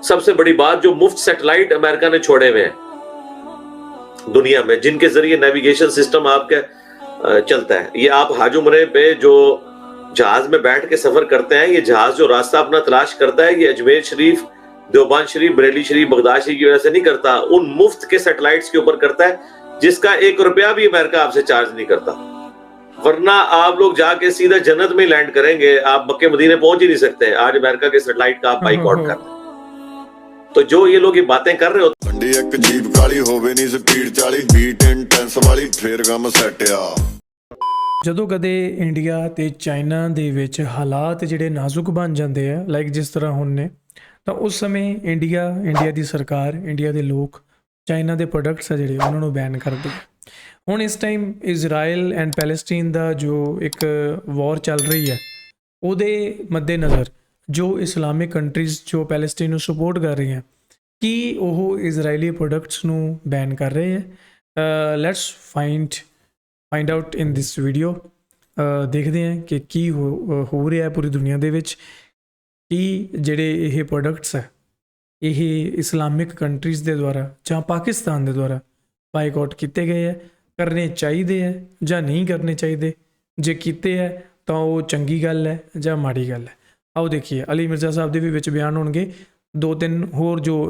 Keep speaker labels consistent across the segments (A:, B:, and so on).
A: سب سے بڑی بات جو مفت سیٹلائٹ امریکہ نے چھوڑے ہوئے ہیں دنیا میں، جن کے ذریعے نیویگیشن سسٹم آپ کا چلتا ہے. یہ آپ حج عمرے پہ جو جہاز میں بیٹھ کے سفر کرتے ہیں، یہ جہاز جو راستہ اپنا تلاش کرتا ہے، یہ اجمیر شریف، دیوبند شریف، بریلی شریف، بغداد شریف کی وجہ سے نہیں کرتا، ان مفت کے سیٹلائٹس کے اوپر کرتا ہے جس کا 1 روپیہ بھی امریکہ آپ سے چارج نہیں کرتا. ورنہ آپ لوگ جا کے سیدھا جنت میں لینڈ کریں گے، آپ مکے مدینے پہنچ ہی نہیں سکتے. آج امریکہ کے سیٹلائٹ کا آپ بائک آؤٹ کرتے ہیں. تو جو یہ لوگ یہ باتیں کر رہے ہوتے
B: گڈی ایک جیپ کالی ہوਵੇ ਨਹੀਂ ਸਪੀਡ 40 ਬੀਟ ਇੰਟੈਂਸ ਵਾਲੀ ਫੇਰ ਕੰਮ ਸੈੱਟ ਆ.
C: ਜਦੋਂ ਕਦੇ ਇੰਡੀਆ ਅਤੇ ਚਾਈਨਾ ਦੇ ਵਿੱਚ ਹਾਲਾਤ ਜਿਹੜੇ ਨਾਜ਼ੁਕ ਬਣ ਜਾਂਦੇ ਆ ਲਾਈਕ ਜਿਸ ਤਰ੍ਹਾਂ ਹੁਣ ਨੇ, ਤਾਂ ਉਸ ਸਮੇਂ ਇੰਡੀਆ ਦੀ ਸਰਕਾਰ, ਇੰਡੀਆ ਦੇ ਲੋਕ ਚਾਈਨਾ ਦੇ ਪ੍ਰੋਡਕਟਸ ਆ ਜਿਹੜੇ ਉਹਨਾਂ ਨੂੰ ਬੈਨ ਕਰਦੇ. ਹੁਣ ਇਸ ਟਾਈਮ ਇਜ਼ਰਾਈਲ ਐਂਡ ਪੈਲਸਟੀਨ ਦਾ ਜੋ ਇੱਕ ਵਾਰ ਚੱਲ ਰਹੀ ਹੈ, ਉਹਦੇ ਮੱਦੇਨਜ਼ਰ ਜੋ ਇਸਲਾਮਿਕ ਕੰਟਰੀਜ਼ ਜੋ ਪੈਲਸਟੀਨ ਨੂੰ ਸਪੋਰਟ ਕਰ ਰਹੀਆਂ, ਕੀ ਉਹ ਇਜ਼ਰਾਈਲੀ ਪ੍ਰੋਡਕਟਸ ਨੂੰ ਬੈਨ ਕਰ ਰਹੇ ਹੈ? Let's find out in this video. ਦੇਖਦੇ ਹਾਂ ਕਿ ਕੀ ਹੋ ਰਿਹਾ ਪੂਰੀ ਦੁਨੀਆ ਦੇ ਵਿੱਚ, ਕਿ ਜਿਹੜੇ ਇਹ ਪ੍ਰੋਡਕਟਸ ਹੈ ਇਹ ਇਸਲਾਮਿਕ ਕੰਟਰੀਜ਼ ਦੇ ਦੁਆਰਾ ਜਾਂ ਪਾਕਿਸਤਾਨ ਦੇ ਦੁਆਰਾ ਬਾਈਕਾਟ ਕੀਤੇ ਗਏ ਹੈ, ਕਰਨੇ ਚਾਹੀਦੇ ਹੈ ਜਾਂ ਨਹੀਂ ਕਰਨੇ ਚਾਹੀਦੇ, ਜੇ ਕੀਤੇ ਹੈ ਤਾਂ ਉਹ ਚੰਗੀ ਗੱਲ ਹੈ ਜਾਂ ਮਾੜੀ ਗੱਲ ਹੈ. ਆਓ ਦੇਖੀਏ. ਅਲੀ ਮਿਰਜ਼ਾ ਸਾਹਿਬ ਦੇ ਵੀ ਵਿੱਚ ਬਿਆਨ ਹੋਣਗੇ, 2-3 ਹੋਰ ਜੋ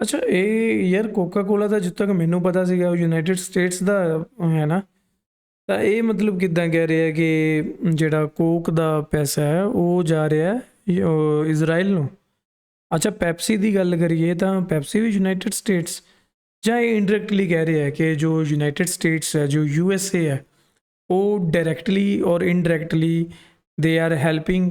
C: ਅੱਛਾ, ਇਹ ਯਾਰ ਕੋਕਾ ਕੋਲਾ ਦਾ ਜਿੱਥੇ ਤੱਕ ਮੈਨੂੰ ਪਤਾ ਸੀਗਾ ਉਹ ਯੂਨਾਈਟਿਡ ਸਟੇਟਸ ਦਾ ਹੈ ਨਾ, ਤਾਂ ਇਹ ਮਤਲਬ ਕਿੱਦਾਂ ਕਹਿ ਰਿਹਾ ਕਿ ਜਿਹੜਾ ਕੋਕ ਦਾ ਪੈਸਾ ਹੈ ਉਹ ਜਾ ਰਿਹਾ ਇਜ਼ਰਾਈਲ ਨੂੰ? ਅੱਛਾ, ਪੈਪਸੀ ਦੀ ਗੱਲ ਕਰੀਏ ਤਾਂ ਪੈਪਸੀ ਵੀ ਯੂਨਾਈਟਿਡ ਸਟੇਟਸ, ਜਾਂ ਇਹ ਇਨਡਾਇਰੈਕਟਲੀ ਕਹਿ ਰਿਹਾ ਹੈ ਕਿ ਜੋ ਯੂਨਾਈਟਿਡ ਸਟੇਟਸ ਹੈ, ਜੋ USA ਹੈ, ਉਹ ਡਾਇਰੈਕਟਲੀ ਔਰ ਇਨਡਾਇਰੈਕਟਲੀ ਦੇ ਆਰ ਹੈਲਪਿੰਗ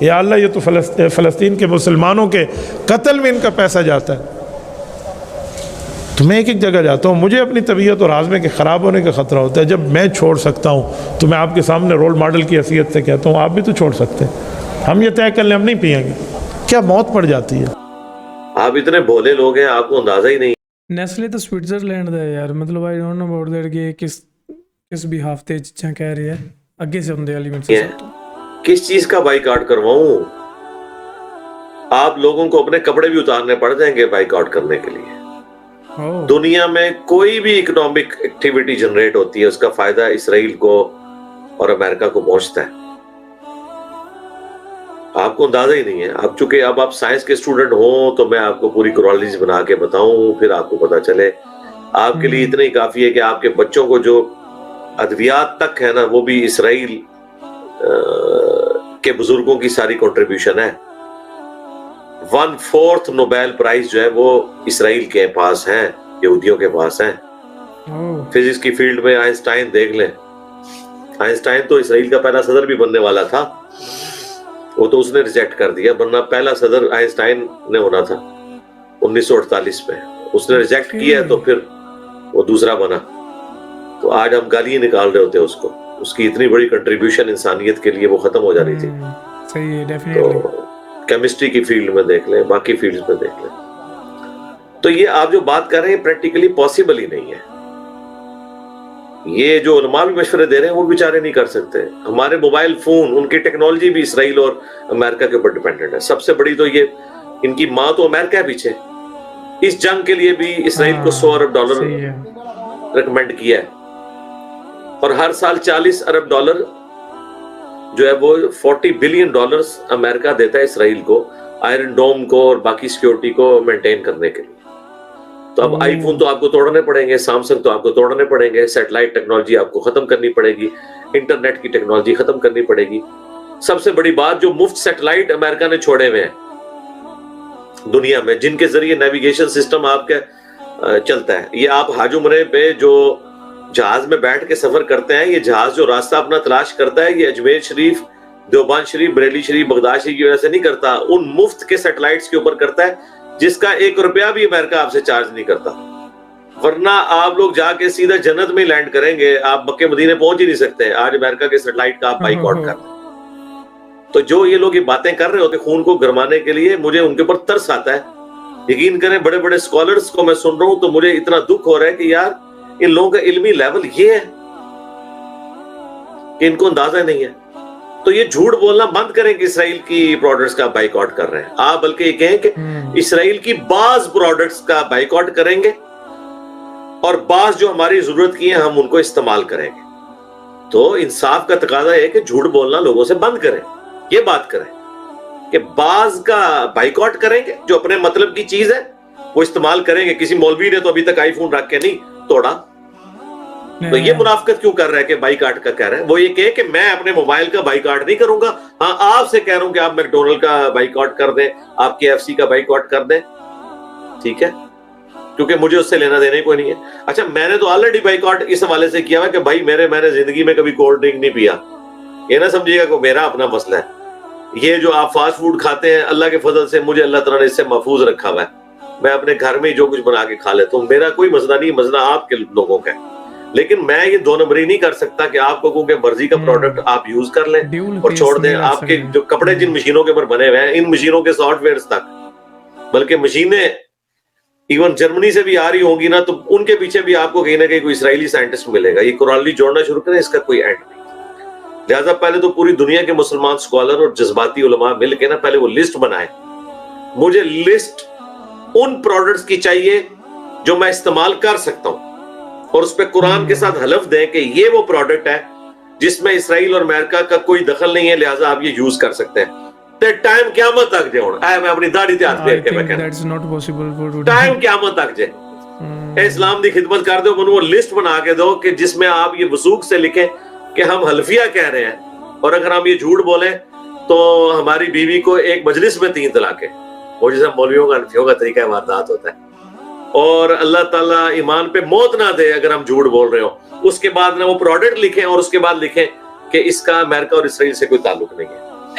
D: یا اللہ یہ تو فلسطین کے مسلمانوں کے قتل میں ان کا پیسہ جاتا ہے. تو میں ایک جگہ جاتا ہوں, مجھے اپنی طبیعت اور ہاضمے کے خراب ہونے کا خطرہ ہوتا ہے. جب میں چھوڑ سکتا ہوں تو میں آپ کے سامنے رول ماڈل کی حیثیت سے کہتا ہوں آپ بھی تو چھوڑ سکتے ہیں. ہم یہ طے کر لیں ہم نہیں پئیں گے, کیا موت پڑ جاتی ہے.
A: آپ اتنے بھولے لوگ ہیں, آپ کو اندازہ ہی نہیں.
C: نیسلے تو سوئٹزرلینڈ دا ہے یار, مطلب I don't know about that کہ کس بھی ہفتے چیزاں کہہ رہی ہے اگے سے ہوندے والی میں
A: کس چیز کا بائی کاٹ کرواؤں. آپ لوگوں کو اپنے کپڑے بھی اتارنے پڑ جائیں گے بائی کاٹ کرنے کے لیے. دنیا میں کوئی بھی اکنامک ایکٹیویٹی جنریٹ ہوتی ہے اس کا فائدہ اسرائیل کو اور امریکہ کو پہنچتا ہے. آپ کو اندازہ ہی نہیں ہے. اب چونکہ اب آپ سائنس کے اسٹوڈنٹ ہوں تو میں آپ کو پوری کرالوجی بنا کے بتاؤں, پھر آپ کو پتا چلے. آپ کے لیے اتنا ہی کافی ہے کہ آپ کے بچوں کو جو ادویات تک ہے نا وہ بھی اسرائیل کے بزرگوں کی ساری کنٹریبیوشن ہے. 1/4 نوبیل پرائز جو ہے وہ اسرائیل کے پاس ہیں, یہودیوں کے پاس ہیں. فزکس کی فیلڈ میں آئنسٹائن دیکھ لیں. آئنسٹائن تو اسرائیل کا پہلا صدر بھی بننے والا تھا, وہ تو اس نے ریجیکٹ کر دیا, ورنہ پہلا صدر آئنسٹائن نے ہونا تھا 1948 میں. اس نے ریجیکٹ کیا تو پھر وہ دوسرا بنا. تو آج ہم گالیاں نکال رہے ہوتے اس کو. اس کی اتنی بڑی کنٹریبیوشن انسانیت کے لیے وہ ختم ہو جانی تھی.
C: صحیح ہے, ڈیفینیٹلی.
A: تو کیمسٹری کی فیلڈ میں دیکھ لیں, باقی فیلڈز میں دیکھ لیں. تو یہ آپ جو بات کر رہے ہیں پریکٹیکلی پاسبل ہی نہیں ہے. یہ جو علماء بھی مشورے دے رہے ہیں وہ بیچارے نہیں کر سکتے. ہمارے موبائل فون, ان کی ٹیکنالوجی بھی اسرائیل اور امریکہ کے اوپر ڈیپینڈنٹ ہے. سب سے بڑی تو یہ ان کی ماں تو امریکہ ہے پیچھے. اس جنگ کے لیے بھی اسرائیل کو $100 ارب ریکمینڈ کیا ہے, اور ہر سال $40 ارب جو ہے وہ $40 بلین امریکہ دیتا ہے اسرائیل کو آئرن ڈوم کو اور باقی سیکیورٹی کو مینٹین کرنے کے لیے. تو اب آئی فون تو آپ کو توڑنے پڑیں گے, سامسنگ تو آپ کو توڑنے پڑیں گے, سیٹلائٹ ٹیکنالوجی آپ کو ختم کرنی پڑے گی, انٹرنیٹ کی ٹیکنالوجی ختم کرنی پڑے گی. سب سے بڑی بات, جو مفت سیٹلائٹ امریکہ نے چھوڑے ہوئے ہیں دنیا میں, جن کے ذریعے نیویگیشن سسٹم آپ کا چلتا ہے. یہ آپ حج عمرے پہ جو جہاز میں بیٹھ کے سفر کرتے ہیں, یہ جہاز جو راستہ اپنا تلاش کرتا ہے, یہ اجمیر شریف, دیوبند شریف, بریلی شریف, بغداد شریف کی وجہ سے نہیں کرتا, ان مفت کے سیٹلائٹس کے اوپر کرتا ہے جس کا $1 بھی امریکہ آپ سے چارج نہیں کرتا. ورنہ آپ لوگ جا کے سیدھا جنت میں لینڈ کریں گے, آپ مکے مدینے پہنچ ہی نہیں سکتے. آج امریکہ کے سیٹلائٹ کا آپ بائی کاٹ کر رہے ہیں. تو جو یہ لوگ یہ باتیں کر رہے ہوتے خون کو گرمانے کے لیے, مجھے ان کے اوپر ترس آتا ہے. یقین کریں بڑے بڑے اسکالرز کو میں سن رہا ہوں تو مجھے اتنا دکھ ہو رہا ہے کہ یار ان لوگوں کا علمی لیول یہ ہے کہ ان کو اندازہ نہیں ہے. تو یہ جھوٹ بولنا بند کریں کہ اسرائیل کی پروڈکٹس کا بائی کاٹ کر رہے ہیں. آپ بلکہ یہ کہیں کہ اسرائیل کی بعض پروڈکٹس کا بائی کاٹ کریں گے اور بعض جو ہماری ضرورت کی ہیں ہم ان کو استعمال کریں گے. تو انصاف کا تقاضا ہے کہ جھوٹ بولنا لوگوں سے بند کریں. یہ بات کریں کہ بعض کا بائی کاٹ کریں گے, جو اپنے مطلب کی چیز ہے وہ استعمال کریں گے. کسی مولوی نے تو ابھی تک آئی فون رکھ کے نہیں توڑا, تو یہ منافقت کیوں کر رہا ہے کہ بائی کاٹ کا کہہ رہا ہے. وہ یہ کہ میں اپنے موبائل کا بائی کاٹ نہیں کروں گا. ہاں آپ سے کہہ رہا ہوں کہ آپ میکڈونلڈ کا بائی کاٹ کر دیں, آپ KFC کا بائی کاٹ کر دیں, ٹھیک ہے, کیونکہ مجھے اس سے لینا دینا ہی کوئی نہیں ہے. اچھا میں نے تو آلریڈی بائی کاٹ اس حوالے سے کیا ہوا کہ بھائی میں نے زندگی میں کبھی کولڈ ڈرنک نہیں پیا. یہ نہ سمجھیے گا کہ میرا اپنا مسئلہ ہے. یہ جو آپ فاسٹ فوڈ کھاتے ہیں, اللہ کے فضل سے مجھے اللہ تعالیٰ نے اس سے محفوظ رکھا ہوا ہے. میں اپنے گھر میں جو کچھ بنا کے کھا لیتا ہوں, میرا کوئی مسئلہ نہیں, مسئلہ آپ کے لوگوں کا ہے. لیکن میں یہ دو نمبری نہیں کر سکتا کہ آپ کو کہ مرضی کا پروڈکٹ آپ یوز کر لیں اور چھوڑ دیں. آپ کے جو کپڑے جن مشینوں کے اوپر بنے ہوئے ہیں, ان مشینوں کے سافٹ ویئرز تک, بلکہ مشینیں ایون جرمنی سے بھی آ رہی ہوں گی نا, تو ان کے پیچھے بھی آپ کو کہیں نہ کہیں کوئی اسرائیلی سائنٹسٹ ملے گا. یہ قرآن جوڑنا شروع کریں, اس کا کوئی اینڈ نہیں. لہٰذا پہلے تو پوری دنیا کے مسلمان اسکالر اور جذباتی علماء مل کے نا پہلے وہ لسٹ بنائیں. مجھے لسٹ ان پروڈکٹس کی چاہیے جو میں استعمال کر سکتا ہوں, اور اس پہ قرآن کے ساتھ حلف دیں کہ یہ وہ پروڈکٹ ہے جس میں اسرائیل اور امریکہ کا کوئی دخل نہیں ہے, لہٰذا آپ یہ یوز کر سکتے ہیں. ٹائم قیامت تک جائے ہونا میں اپنی داڑھی تے ہاتھ پھیر کے میں کہنا ٹائم قیامت تک جائے. اسلام دی خدمت کر دو, منو وہ لسٹ بنا کے دو کہ جس میں آپ یہ وثوق سے لکھیں کہ ہم حلفیہ کہہ رہے ہیں, اور اگر ہم یہ جھوٹ بولیں تو ہماری بیوی کو ایک مجلس میں 3 طلاقیں, وہ جیسے مولویوں کا انفیوں کا طریقہ واردات ہوتا ہے, اور اللہ تعالیٰ ایمان پہ موت نہ دے اگر ہم جھوٹ بول رہے ہو. اس کے بعد نہ وہ پروڈکٹ لکھیں اور اس کے بعد لکھیں کہ اس کا امریکہ اور اسرائیل سے کوئی تعلق نہیں ہے.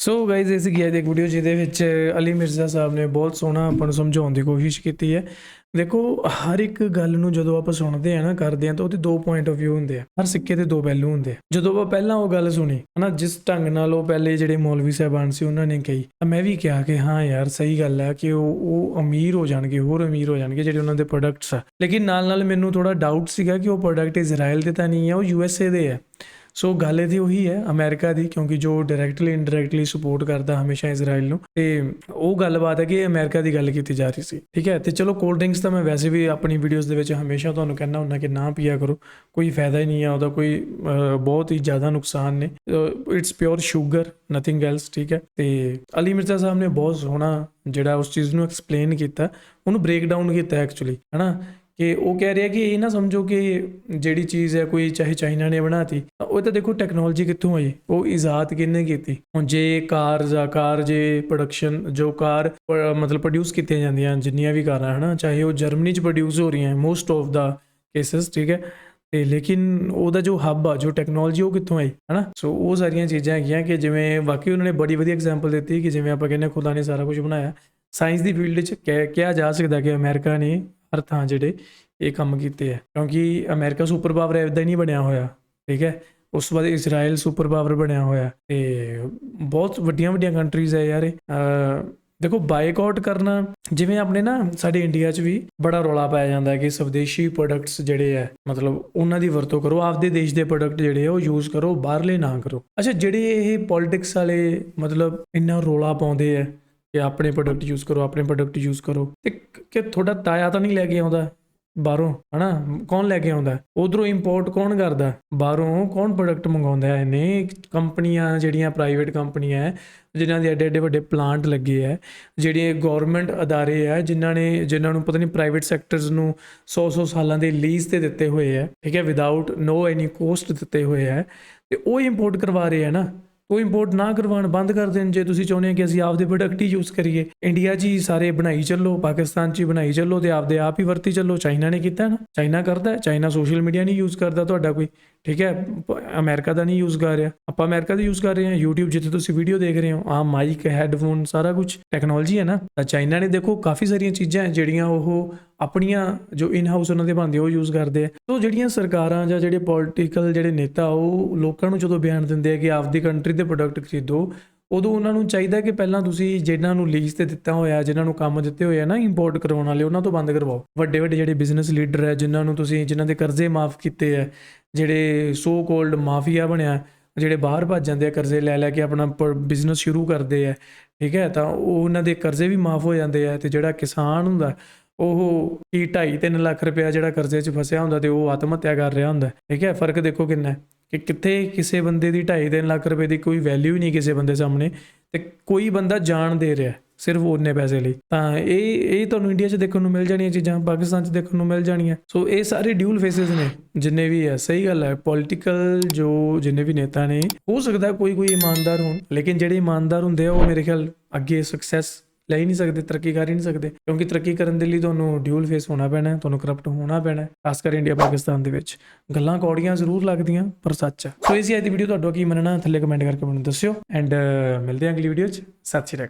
C: ਸੋ ਗਾਇਜ਼ ਇਸ ਕੀ ਹੈ ਇੱਕ ਵੀਡੀਓ ਜਿਹਦੇ ਵਿੱਚ ਅਲੀ ਮਿਰਜ਼ਾ ਸਾਹਿਬ ਨੇ ਬਹੁਤ ਸੋਹਣਾ ਆਪਾਂ ਨੂੰ ਸਮਝਾਉਣ ਦੀ ਕੋਸ਼ਿਸ਼ ਕੀਤੀ ਹੈ। ਦੇਖੋ ਹਰ ਇੱਕ ਗੱਲ ਨੂੰ ਜਦੋਂ ਆਪਾਂ ਸੁਣਦੇ ਆ ਨਾ, ਕਰਦੇ ਆ, ਤਾਂ ਉਹਦੇ 2 ਪੁਆਇੰਟ ਆਫ ਵਿਊ ਹੁੰਦੇ ਆ। ਹਰ ਸਿੱਕੇ ਦੇ 2 ਪਹਿਲੂ ਹੁੰਦੇ ਆ। ਜਦੋਂ ਆਪਾਂ ਪਹਿਲਾਂ ਉਹ ਗੱਲ ਸੁਣੀ ਹਨਾ, ਜਿਸ ਢੰਗ ਨਾਲ ਉਹ ਪਹਿਲੇ ਜਿਹੜੇ ਮੌਲਵੀ ਸਾਹਿਬਾਨ ਸੀ ਉਹਨਾਂ ਨੇ ਕਹੀ, ਮੈਂ ਵੀ ਕਿਹਾ ਕਿ ਹਾਂ ਯਾਰ ਸਹੀ ਗੱਲ ਹੈ ਕਿ ਉਹ ਅਮੀਰ ਹੋ ਜਾਣਗੇ, ਹੋਰ ਅਮੀਰ ਹੋ ਜਾਣਗੇ ਜਿਹੜੇ ਉਹਨਾਂ ਦੇ ਪ੍ਰੋਡਕਟਸ ਆ। ਲੇਕਿਨ ਨਾਲ ਨਾਲ ਮੈਨੂੰ ਥੋੜਾ ਡਾਊਟ ਸੀਗਾ ਕਿ ਉਹ ਪ੍ਰੋਡਕਟ ਇਜ਼ਰਾਈਲ ਦੇ ਤਾਂ ਨਹੀਂ ਆ, ਉਹ USA ਦੇ ਆ। ਸੋ ਗੱਲ ਇਹਦੀ ਉਹੀ ਹੈ ਅਮਰੀਕਾ ਦੀ, ਕਿਉਂਕਿ ਜੋ ਡਾਇਰੈਕਟਲੀ ਇਨਡਾਇਰੈਕਟਲੀ ਸਪੋਰਟ ਕਰਦਾ ਹਮੇਸ਼ਾ ਇਜ਼ਰਾਈਲ ਨੂੰ, ਤੇ ਉਹ ਗੱਲਬਾਤ ਹੈ ਕਿ ਅਮਰੀਕਾ ਦੀ ਗੱਲ ਕੀਤੀ ਜਾ ਰਹੀ ਸੀ, ਠੀਕ ਹੈ। ਤੇ ਚਲੋ ਕੋਲਡ ਡਰਿੰਕਸ ਤਾਂ ਮੈਂ ਵੈਸੇ ਵੀ ਆਪਣੀ ਵੀਡੀਓਜ਼ ਦੇ ਵਿੱਚ ਹਮੇਸ਼ਾ ਤੁਹਾਨੂੰ ਕਹਿੰਦਾ ਹੁੰਦਾ ਕਿ ਨਾ ਪੀਆ ਕਰੋ, ਕੋਈ ਫਾਇਦਾ ਹੀ ਨਹੀਂ ਹੈ ਉਹਦਾ, ਕੋਈ ਬਹੁਤ ਹੀ ਜ਼ਿਆਦਾ ਨੁਕਸਾਨ ਨੇ, it's pure sugar nothing else, ਠੀਕ ਹੈ। ਤੇ ਅਲੀ ਮਿਰਜ਼ਾ ਸਾਹਿਬ ਨੇ ਬਹੁਤ ਸੋਹਣਾ ਜਿਹੜਾ ਉਸ ਚੀਜ਼ ਨੂੰ ਐਕਸਪਲੇਨ ਕੀਤਾ, ਉਹਨੂੰ ਬ੍ਰੇਕ ਡਾਊਨ ਕੀਤਾ ਐਕਚੁਅਲੀ, ਹੈ ਨਾ, ਕਿ ਉਹ ਕਹਿ ਰਿਹਾ ਕਿ ਇਹ ਨਾ ਸਮਝੋ ਕਿ ਜਿਹੜੀ ਚੀਜ਼ ਹੈ ਕੋਈ ਚਾਹੇ ਚਾਈਨਾ ਨੇ ਬਣਾਤੀ, ਉਹ ਤਾਂ ਦੇਖੋ ਟੈਕਨੋਲੋਜੀ ਕਿੱਥੋਂ ਆਈ, ਉਹ ਇਜਾਦ ਕਿਹਨੇ ਕੀਤੀ। ਹੁਣ ਜੇ ਕਾਰ ਜੇ ਪ੍ਰੋਡਕਸ਼ਨ ਜੋ ਕਾਰ ਮਤਲਬ ਪ੍ਰੋਡਿਊਸ ਕੀਤੀਆਂ ਜਾਂਦੀਆਂ ਜਿੰਨੀਆਂ ਵੀ ਕਾਰਾਂ, ਹੈ ਨਾ, ਚਾਹੇ ਉਹ ਜਰਮਨੀ 'ਚ ਪ੍ਰੋਡਿਊਸ ਹੋ ਰਹੀਆਂ ਮੋਸਟ ਆਫ ਦਾ ਕੇਸਿਸ, ਠੀਕ ਹੈ। ਤੇ ਲੇਕਿਨ ਉਹਦਾ ਜੋ ਹੱਬ ਆ, ਜੋ ਟੈਕਨੋਲੋਜੀ, ਉਹ ਕਿੱਥੋਂ ਆਈ, ਹੈ ਨਾ। ਸੋ ਉਹ ਸਾਰੀਆਂ ਚੀਜ਼ਾਂ ਹੈਗੀਆਂ ਕਿ ਜਿਵੇਂ ਵਾਕਈ ਉਹਨਾਂ ਨੇ ਬੜੀ ਵਧੀਆ ਐਗਜ਼ਾਮਪਲ ਦਿੱਤੀ ਕਿ ਜਿਵੇਂ ਆਪਾਂ ਕਹਿੰਦੇ ਖੁਦਾ ਨੇ ਸਾਰਾ ਕੁਝ ਬਣਾਇਆ, ਸਾਇੰਸ ਦੀ ਫੀਲਡ 'ਚ ਕਿਹਾ ਜਾ ਸਕਦਾ ਕਿ ਅਮਰੀਕਾ ਨੇ ਹਰ ਥਾਂ ਜਿਹੜੇ ਇਹ ਕੰਮ ਕੀਤੇ ਆ, ਕਿਉਂਕਿ ਅਮਰੀਕਾ ਸੁਪਰ ਪਾਵਰ ਇੱਦਾਂ ਹੀ ਨਹੀਂ ਬਣਿਆ ਹੋਇਆ, ਠੀਕ ਹੈ। ਉਸ ਤੋਂ ਬਾਅਦ ਇਜ਼ਰਾਈਲ ਸੁਪਰ ਪਾਵਰ ਬਣਿਆ ਹੋਇਆ, ਤੇ ਬਹੁਤ ਵੱਡੀਆਂ ਕੰਟਰੀਜ਼ ਹੈ ਯਾਰ। ਦੇਖੋ ਬਾਈਕਾਟ ਕਰਨਾ, ਜਿਵੇਂ ਆਪਣੇ ਨਾ ਸਾਡੇ ਇੰਡੀਆ 'ਚ ਵੀ ਬੜਾ ਰੌਲਾ ਪਾਇਆ ਜਾਂਦਾ ਕਿ ਸਵਦੇਸ਼ੀ ਪ੍ਰੋਡਕਟਸ ਜਿਹੜੇ ਹੈ ਮਤਲਬ ਉਹਨਾਂ ਦੀ ਵਰਤੋਂ ਕਰੋ, ਆਪਦੇ ਦੇਸ਼ ਦੇ ਪ੍ਰੋਡਕਟ ਜਿਹੜੇ ਆ ਉਹ ਯੂਜ਼ ਕਰੋ, ਬਾਹਰਲੇ ਨਾ ਕਰੋ। ਅੱਛਾ, ਜਿਹੜੇ ਇਹ ਪੋਲਿਟਿਕਸ ਵਾਲੇ ਮਤਲਬ ਇੰਨਾ ਰੌਲਾ ਪਾਉਂਦੇ ਆ ਕਿ ਆਪਣੇ ਪ੍ਰੋਡਕਟ ਯੂਜ਼ ਕਰੋ, ਤੇ ਕਿ ਤੁਹਾਡਾ ਤਾਇਆ ਤਾਂ ਨਹੀਂ ਲੈ ਕੇ ਆਉਂਦਾ ਬਾਹਰੋਂ, ਹੈ ਨਾ, ਕੌਣ ਲੈ ਕੇ ਆਉਂਦਾ, ਉਧਰੋਂ ਇੰਪੋਰਟ ਕੌਣ ਕਰਦਾ, ਬਾਹਰੋਂ ਕੌਣ ਪ੍ਰੋਡਕਟ ਮੰਗਾਉਂਦਾ। ਇਹਨੇ ਕੰਪਨੀਆਂ ਜਿਹੜੀਆਂ ਪ੍ਰਾਈਵੇਟ ਕੰਪਨੀਆਂ ਹੈ ਜਿਨ੍ਹਾਂ ਦੇ ਐਡੇ ਵੱਡੇ ਪਲਾਂਟ ਲੱਗੇ ਹੈ, ਜਿਹੜੇ ਗੌਰਮੈਂਟ ਅਦਾਰੇ ਹੈ ਜਿਨ੍ਹਾਂ ਨੂੰ ਪਤਾ ਨਹੀਂ ਪ੍ਰਾਈਵੇਟ ਸੈਕਟਰਸ ਨੂੰ 100 ਸਾਲਾਂ ਦੇ ਲੀਜ਼ ਤੇ ਦਿੱਤੇ ਹੋਏ ਹੈ, ਠੀਕ ਹੈ, ਵਿਦਆਊਟ ਨੋ ਐਨੀ ਕੋਸਟ ਦਿੱਤੇ ਹੋਏ ਹੈ, ਤੇ ਉਹ ਇੰਪੋਰਟ ਕਰਵਾ ਰਹੇ ਹੈ ਨਾ। ਉਹ ਇੰਪੋਰਟ ਨਾ ਕਰਵਾਉਣ, ਬੰਦ ਕਰ ਦੇਣ ਜੇ ਤੁਸੀਂ ਚਾਹੁੰਦੇ ਹੋ ਕਿ ਅਸੀਂ ਆਪਦੇ ਪ੍ਰੋਡਕਟ ਹੀ ਯੂਜ਼ ਕਰੀਏ। ਇੰਡੀਆ 'ਚ ਹੀ ਸਾਰੇ ਬਣਾਈ ਚੱਲੋ, ਪਾਕਿਸਤਾਨ 'ਚ ਹੀ ਬਣਾਈ ਚੱਲੋ, ਤੇ ਆਪਦੇ ਆਪ ਹੀ ਵਰਤੀ ਚੱਲੋ। ਚਾਈਨਾ ਨੇ ਕੀਤਾ ਨਾ, ਚਾਈਨਾ ਕਰਦਾ, ਚਾਈਨਾ ਸੋਸ਼ਲ ਮੀਡੀਆ ਨਹੀਂ ਯੂਜ਼ ਕਰਦਾ ਤੁਹਾਡਾ ਕੋਈ, ਠੀਕ ਹੈ, ਅਮਰੀਕਾ ਦਾ ਨਹੀਂ ਯੂਜ਼ ਕਰ ਰਿਹਾ, ਆਪਾਂ ਅਮਰੀਕਾ ਦਾ ਯੂਜ਼ ਕਰ ਰਹੇ ਹਾਂ। YouTube ਜਿੱਥੇ ਤੁਸੀਂ ਵੀਡੀਓ ਦੇਖ ਰਹੇ ਹੋ, ਆਹ ਮਾਈਕ, ਹੈਡਫੋਨ, ਸਾਰਾ ਕੁਝ ਟੈਕਨੋਲੋਜੀ ਹੈ ਨਾ। ਤਾਂ ਚਾਈਨਾ ਨੇ ਦੇਖੋ ਕਾਫੀ ਸਾਰੀਆਂ ਚੀਜ਼ਾਂ ਜਿਹੜੀਆਂ ਉਹ ਆਪਣੀਆਂ ਜੋ ਇਨ ਹਾਊਸ ਉਹਨਾਂ ਦੇ ਬਣਦੇ ਉਹ ਯੂਜ਼ ਕਰਦੇ ਆ। ਸੋ ਜਿਹੜੀਆਂ ਸਰਕਾਰਾਂ ਜਾਂ ਜਿਹੜੇ ਪੋਲੀਟੀਕਲ ਜਿਹੜੇ ਨੇਤਾ ਉਹ ਲੋਕਾਂ ਨੂੰ ਜਦੋਂ ਬਿਆਨ ਦਿੰਦੇ ਆ ਕਿ ਆਪਦੀ ਕੰਟਰੀ ਦੇ ਪ੍ਰੋਡਕਟ ਖਰੀਦੋ, ਉਦੋਂ ਉਹਨਾਂ ਨੂੰ ਚਾਹੀਦਾ ਕਿ ਪਹਿਲਾਂ ਤੁਸੀਂ ਜਿਹਨਾਂ ਨੂੰ ਲੀਜ਼ ਤੇ ਦਿੱਤਾ ਹੋਇਆ, ਜਿਹਨਾਂ ਨੂੰ ਕੰਮ ਦਿੱਤੇ ਹੋਏ ਆ ਨਾ ਇੰਪੋਰਟ ਕਰਵਾਉਣ ਵਾਲੇ, ਉਹਨਾਂ ਤੋਂ ਬੰਦ ਕਰਵਾਓ। ਵੱਡੇ ਜਿਹੜੇ ਬਿਜ਼ਨਸ ਲੀਡਰ ਹੈ ਜਿਨ੍ਹਾਂ ਦੇ ਕਰਜ਼ੇ ਮਾਫ ਕੀਤੇ ਹੈ, ਜਿਹੜੇ ਸੋ ਕੋਲਡ ਮਾਫੀਆ ਬਣਿਆ, ਜਿਹੜੇ ਬਾਹਰ ਭੱਜ ਜਾਂਦੇ ਆ ਕਰਜ਼ੇ ਲੈ ਕੇ ਆਪਣਾ ਬਿਜ਼ਨਸ ਸ਼ੁਰੂ ਕਰਦੇ ਆ, ਠੀਕ ਹੈ, ਤਾਂ ਉਹਨਾਂ ਦੇ ਕਰਜ਼ੇ ਵੀ ਮਾਫ ਹੋ ਜਾਂਦੇ ਆ। ਤੇ ਜਿਹੜਾ ਕਿਸਾਨ ਹੁੰਦਾ ਉਹ 2.5-3 ਲੱਖ ਰੁਪਇਆ ਜਿਹੜਾ ਕਰਜ਼ੇ 'ਚ ਫਸਿਆ ਹੁੰਦਾ ਤੇ ਉਹ ਆਤਮ ਹੱਤਿਆ ਕਰ ਰਿਹਾ ਹੁੰਦਾ, ਠੀਕ ਹੈ। ਫਰਕ ਦੇਖੋ ਕਿੰਨਾ ਕਿ ਕਿੱਥੇ ਕਿਸੇ ਬੰਦੇ ਦੀ 2.5-3 ਲੱਖ ਰੁਪਏ ਦੀ ਕੋਈ ਵੈਲਿਊ ਹੀ ਨਹੀਂ ਕਿਸੇ ਬੰਦੇ ਸਾਹਮਣੇ, ਤੇ ਕੋਈ ਬੰਦਾ ਜਾਨ ਦੇ ਰਿਹਾ ਸਿਰਫ ਉਹਨੇ ਪੈਸੇ ਲਈ। ਤਾਂ ਇਹ ਤੁਹਾਨੂੰ ਇੰਡੀਆ 'ਚ ਦੇਖਣ ਨੂੰ ਮਿਲ ਜਾਣੀਆਂ ਚੀਜ਼ਾਂ, ਪਾਕਿਸਤਾਨ 'ਚ ਦੇਖਣ ਨੂੰ ਮਿਲ ਜਾਣੀਆਂ। ਸੋ ਇਹ ਸਾਰੇ ਡਿਊਲ ਫੇਸਿਸ ਨੇ ਜਿੰਨੇ ਵੀ ਹੈ। ਸਹੀ ਗੱਲ ਹੈ, ਪੋਲੀਟੀਕਲ ਜੋ ਜਿੰਨੇ ਵੀ ਨੇਤਾ ਨੇ, ਹੋ ਸਕਦਾ ਕੋਈ ਇਮਾਨਦਾਰ ਹੋਣ, ਲੇਕਿਨ ਜਿਹੜੇ ਇਮਾਨਦਾਰ ਹੁੰਦੇ ਆ ਉਹ ਮੇਰੇ ਖਿਆਲ ਅੱਗੇ ਸਕਸੈਸ ਲੈ ਹੀ ਨਹੀਂ ਸਕਦੇ, ਤਰੱਕੀ ਕਰ ਹੀ ਨਹੀਂ ਸਕਦੇ, ਕਿਉਂਕਿ ਤਰੱਕੀ ਕਰਨ ਦੇ ਲਈ ਤੁਹਾਨੂੰ ਡਿਊਲ ਫੇਸ ਹੋਣਾ ਪੈਣਾ, ਤੁਹਾਨੂੰ ਕਰਪਟ ਹੋਣਾ ਪੈਣਾ, ਖਾਸ ਕਰ ਇੰਡੀਆ ਪਾਕਿਸਤਾਨ ਦੇ ਵਿੱਚ। ਗੱਲਾਂ ਕੌੜੀਆਂ ਜ਼ਰੂਰ ਲੱਗਦੀਆਂ ਪਰ ਸੱਚ ਹੈ। ਸੋ ਇਹ ਸੀ ਅੱਜ ਦੀ ਵੀਡੀਓ, ਤੁਹਾਡਾ ਕੀ ਮੰਨਣਾ ਥੱਲੇ ਕਮੈਂਟ ਕਰਕੇ ਮੈਨੂੰ ਦੱਸਿਓ, ਐਂਡ ਮਿਲਦੇ ਹਾਂ ਅਗਲੀ ਵੀਡੀਓ 'ਚ। ਸਤਿ ਸ਼੍ਰੀ ਅਕਾਲ।